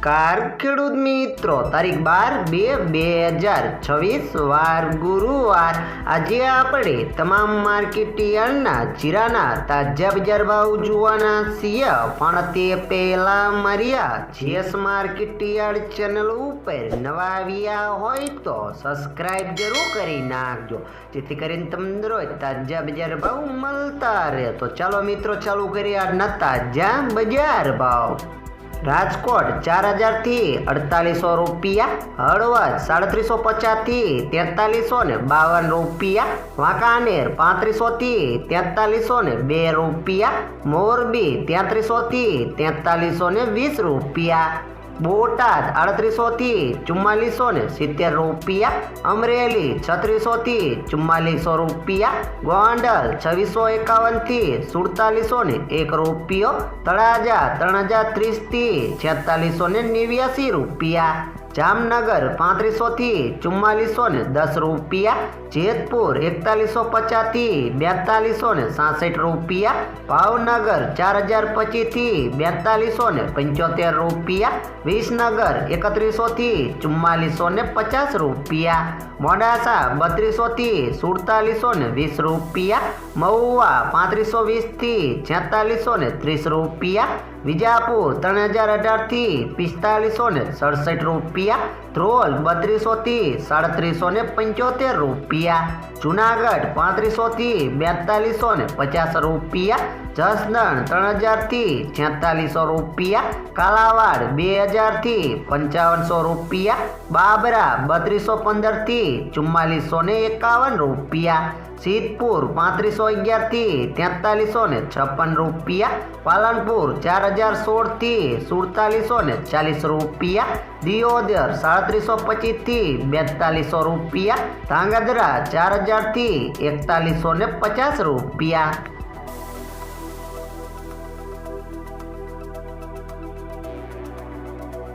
નમસ્કાર ખેડૂત મિત્રો, તારીખ 12/2/2026 વાર ગુરુવાર। આજે આપણે તમામ માર્કેટ યાર્ડના જીરાના તાજા બજાર ભાવ જોવાના છીએ, પણ તે પહેલા મારી જેસ માર્કેટ યાર્ડ ચેનલ ઉપર નવા આવ્યા હોય તો સબસ્ક્રાઇબ જરૂર કરી નાખજો, જેથી કરીને તમને રોજ તાજા બજાર ભાવ મળતા રહે। તો ચાલો મિત્રો ચાલુ કરીએ આજના તાજા બજાર ભાવ। રાજકોટ 4000 થી 4800 રૂપિયા, હળવદ 3750 થી 4352 રૂપિયા, વાંકાનેર 3500 થી 4302 રૂપિયા, મોરબી 3300 થી 4320 રૂપિયા, બોટાદ 3800 થી 4470 રૂપિયા, અમરેલી 3600 થી 4400 રૂપિયા, ગોંડલ 2651 થી 4701 રૂપિયો, તળાજા 3030 થી 4689 રૂપિયા, જામનગર 3500 થી 4410 રૂપિયા, જેતપુર 4150 થી 4266 રૂપિયા, ભાવનગર 4025 થી 4275 રૂપિયા, વિસનગર 3100 થી 4450 રૂપિયા, મોડાસા 3200 થી 4720 રૂપિયા, મહુવા 3520 થી 4630 રૂપિયા, વિજાપુર 3018 થી 4567 રૂપિયા, ધ્રોલ 3200 થી 3775 રૂપિયા, જુનાગઢ 3500 થી 4250 રૂપિયા, જસદણ 3000 થી 4600 રૂપિયા, કાલાવાડ 2000 થી 5500 રૂપિયા, બાબરા 3215 થી 4451 રૂપિયા, સિદ્ધપુર 3511 થી 4356 રૂપિયા, પાલનપુર 4016 થી 4740 રૂપિયા, દિયોદર 3725 થી 4200 રૂપિયા, ધાંગધ્રા 4000 થી 4150 રૂપિયા।